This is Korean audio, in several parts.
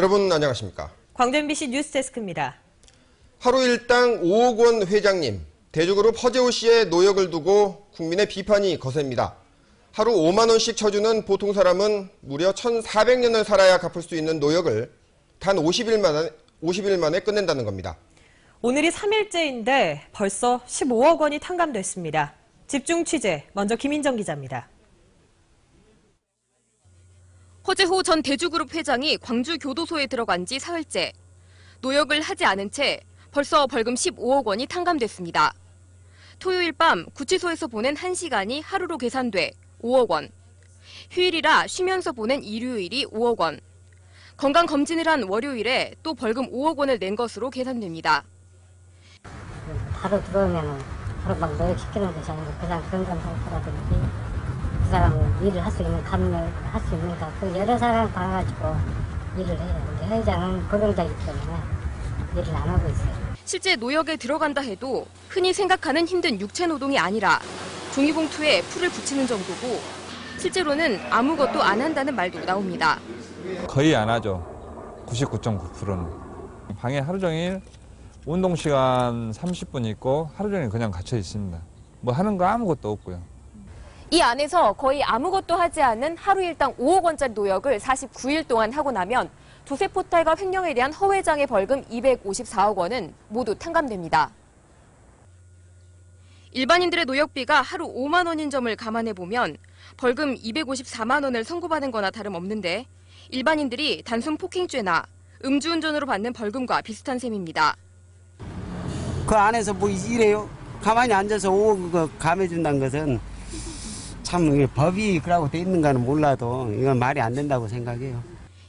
여러분 안녕하십니까? 광주 MBC 뉴스데스크입니다. 하루 일당 5억 원 회장님, 대주그룹 허재호 씨의 노역을 두고 국민의 비판이 거셉니다. 하루 5만 원씩 쳐주는 보통 사람은 무려 1,400년을 살아야 갚을 수 있는 노역을 단 50일 만에 끝낸다는 겁니다. 오늘이 3일째인데 벌써 15억 원이 탕감됐습니다. 집중 취재, 먼저 김인정 기자입니다. 허재호 전 대주그룹 회장이 광주 교도소에 들어간 지 사흘째. 노역을 하지 않은 채 벌써 벌금 15억 원이 탕감됐습니다. 토요일 밤 구치소에서 보낸 1시간이 하루로 계산돼 5억 원. 휴일이라 쉬면서 보낸 일요일이 5억 원. 건강검진을 한 월요일에 또 벌금 5억 원을 낸 것으로 계산됩니다. 하루 들어오면 하루 막 노역 시키는 것이 아니고 그냥 건강검사라든지 그 사람은 일을 할 수 있는 감을 할 수 있는가 그 여러 사람 봐가지고 일을 해야 하는데 회장은 고병자이기 때문에 일을 안 하고 있어요. 실제 노역에 들어간다 해도 흔히 생각하는 힘든 육체 노동이 아니라 종이봉투에 풀을 붙이는 정도고 실제로는 아무것도 안 한다는 말도 나옵니다. 거의 안 하죠. 99.9%는. 방에 하루 종일 운동 시간 30분 있고 하루 종일 그냥 갇혀 있습니다. 뭐 하는 거 아무것도 없고요. 이 안에서 거의 아무것도 하지 않은 하루 일당 5억 원짜리 노역을 49일 동안 하고 나면 조세 포탈과 횡령에 대한 허 회장의 벌금 254억 원은 모두 탕감됩니다. 일반인들의 노역비가 하루 5만 원인 점을 감안해보면 벌금 254만 원을 선고받은 거나 다름없는데 일반인들이 단순 폭행죄나 음주운전으로 받는 벌금과 비슷한 셈입니다. 그 안에서 뭐 이래요? 가만히 앉아서 5억 감해준다는 것은 참 법이 그러고 돼 있는가는 몰라도 이건 말이 안 된다고 생각해요.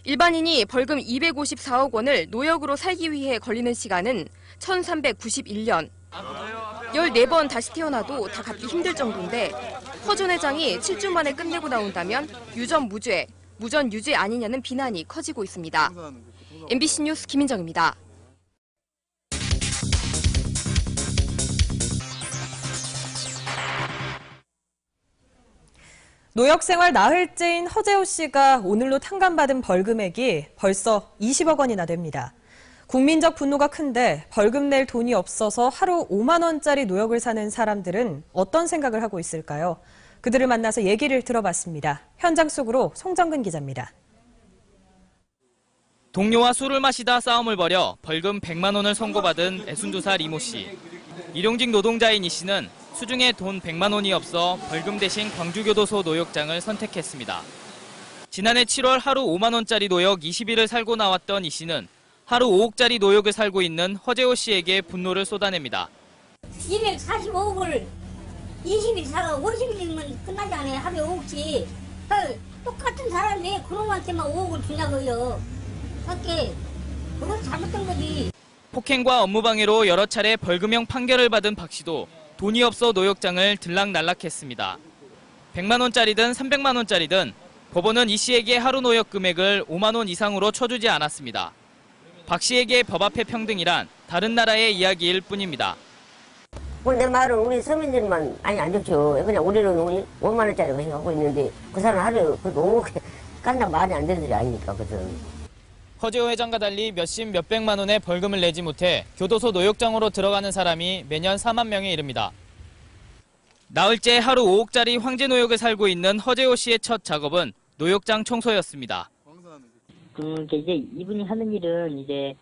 일반인이 벌금 254억 원을 노역으로 살기 위해 걸리는 시간은 1391년. 14번 다시 태어나도 다 갚기 힘들 정도인데 허 전 회장이 7주 만에 끝내고 나온다면 유전 무죄, 무전 유죄 아니냐는 비난이 커지고 있습니다. MBC 뉴스 김인정입니다. 노역 생활 나흘째인 허재호 씨가 오늘로 탕감받은 벌금액이 벌써 20억 원이나 됩니다. 국민적 분노가 큰데 벌금 낼 돈이 없어서 하루 5만 원짜리 노역을 사는 사람들은 어떤 생각을 하고 있을까요? 그들을 만나서 얘기를 들어봤습니다. 현장 속으로 송정근 기자입니다. 동료와 술을 마시다 싸움을 벌여 벌금 100만 원을 선고받은 62살 이모 씨. 일용직 노동자인 이 씨는 수중에 돈 100만 원이 없어 벌금 대신 광주교도소 노역장을 선택했습니다. 지난해 7월 하루 5만 원짜리 노역 20일을 살고 나왔던 이 씨는 하루 5억짜리 노역을 살고 있는 허재호 씨에게 분노를 쏟아냅니다. 245억을 20일 살아 50일이면 끝나지 않아요. 하루에 5억씩. 똑같은 사람이 왜 그놈한테만 5억을 주냐고요. 그렇게 그건 잘못된 거지. 폭행과 업무방해로 여러 차례 벌금형 판결을 받은 박 씨도 돈이 없어 노역장을 들락날락했습니다. 100만 원짜리든 300만 원짜리든 법원은 이 씨에게 하루 노역 금액을 5만 원 이상으로 쳐주지 않았습니다. 박 씨에게 법 앞의 평등이란 다른 나라의 이야기일 뿐입니다. 내 말은 우리 서민들만 안 좋죠. 그냥 우리는 5만 원짜리 가지고 있는데 그 사람 하루 그 5억 깐다 말이 안 되는 일이 아니니까 그거는. 허재호 회장과 달리 몇십 몇백만 원의 벌금을 내지 못해 교도소 노역장으로 들어가는 사람이 매년 4만 명에 이릅니다. 나흘째 하루 5억짜리 황제 노역을 살고 있는 허재호 씨의 첫 작업은 노역장 청소였습니다. 이제 이분이 하는 일은 이제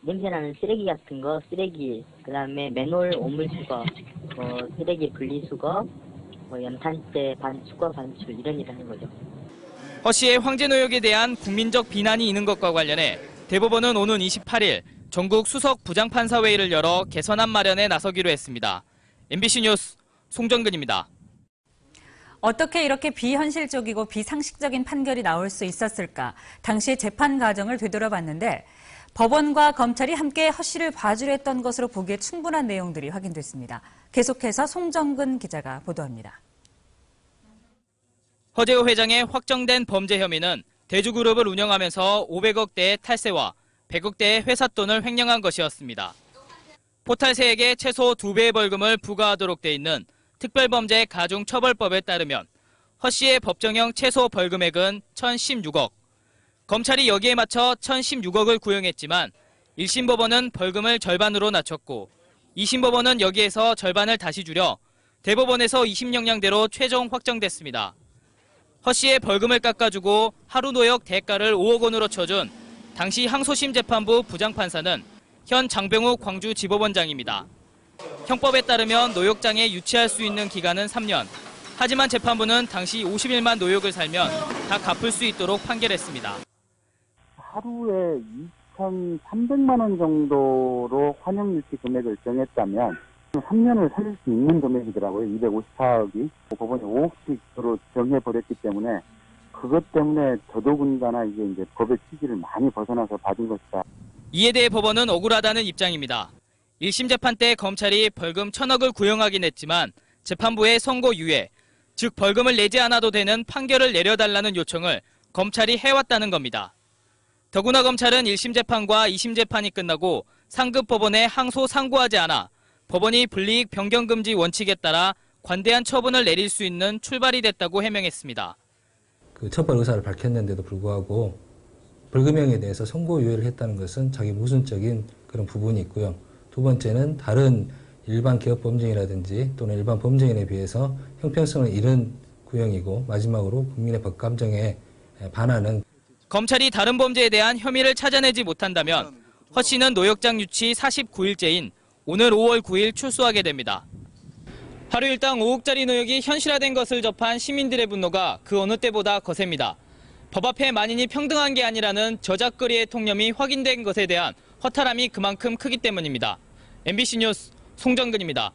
냄새나는 쓰레기 같은 거, 쓰레기, 그다음에 맨홀 오물 수거, 쓰레기 분리수거, 연탄재 수거 반출 이런 일을 하는 거죠. 허 씨의 황제 노역에 대한 국민적 비난이 있는 것과 관련해 대법원은 오는 28일 전국 수석 부장판사회의를 열어 개선안 마련에 나서기로 했습니다. MBC 뉴스 송정근입니다. 어떻게 이렇게 비현실적이고 비상식적인 판결이 나올 수 있었을까? 당시 재판 과정을 되돌아봤는데 법원과 검찰이 함께 허 씨를 봐주려 했던 것으로 보기에 충분한 내용들이 확인됐습니다. 계속해서 송정근 기자가 보도합니다. 허재호 회장의 확정된 범죄 혐의는 대주그룹을 운영하면서 500억대의 탈세와 100억대의 회사 돈을 횡령한 것이었습니다. 포탈세에게 최소 2배의 벌금을 부과하도록 돼 있는 특별범죄 가중처벌법에 따르면 허 씨의 법정형 최소 벌금액은 1,016억, 검찰이 여기에 맞춰 1,016억을 구형했지만 1심 법원은 벌금을 절반으로 낮췄고 2심 법원은 여기에서 절반을 다시 줄여 대법원에서 2심 영향대로 최종 확정됐습니다. 허 씨의 벌금을 깎아주고 하루 노역 대가를 5억 원으로 쳐준 당시 항소심 재판부 부장판사는 현 장병욱 광주지법원장입니다. 형법에 따르면 노역장에 유치할 수 있는 기간은 3년. 하지만 재판부는 당시 51만 노역을 살면 다 갚을 수 있도록 판결했습니다. 하루에 2,300만 원 정도로 환영유치 금액을 정했다면 3년을 살릴 수 있는 금액이더라고요. 254억이. 법원이 5억씩으로 정해버렸기 때문에 그것 때문에 더더군다나 이제 법의 취지를 많이 벗어나서 받은 것이다. 이에 대해 법원은 억울하다는 입장입니다. 1심 재판 때 검찰이 벌금 1,000억을 구형하긴 했지만 재판부의 선고 유예, 즉 벌금을 내지 않아도 되는 판결을 내려달라는 요청을 검찰이 해왔다는 겁니다. 더구나 검찰은 1심 재판과 2심 재판이 끝나고 상급 법원에 항소 상고하지 않아 법원이 불이익 변경 금지 원칙에 따라 관대한 처분을 내릴 수 있는 출발이 됐다고 해명했습니다. 그 처벌 의사를 밝혔는데도 불구하고 벌금형에 대해서 선고 유예를 했다는 것은 자기 모순적인 그런 부분이 있고요. 두 번째는 다른 일반 기업 범죄인이라든지 또는 일반 범죄인에 비해서 형평성을 잃은 구형이고 마지막으로 국민의 법 감정에 반하는 검찰이 다른 범죄에 대한 혐의를 찾아내지 못한다면 허 씨는 노역장 유치 49일째인 오늘 5월 9일 출소하게 됩니다. 하루 일당 5억짜리 노역이 현실화된 것을 접한 시민들의 분노가 그 어느 때보다 거셉니다. 법 앞에 만인이 평등한 게 아니라는 저작거리의 통념이 확인된 것에 대한 허탈함이 그만큼 크기 때문입니다. MBC 뉴스 송정근입니다.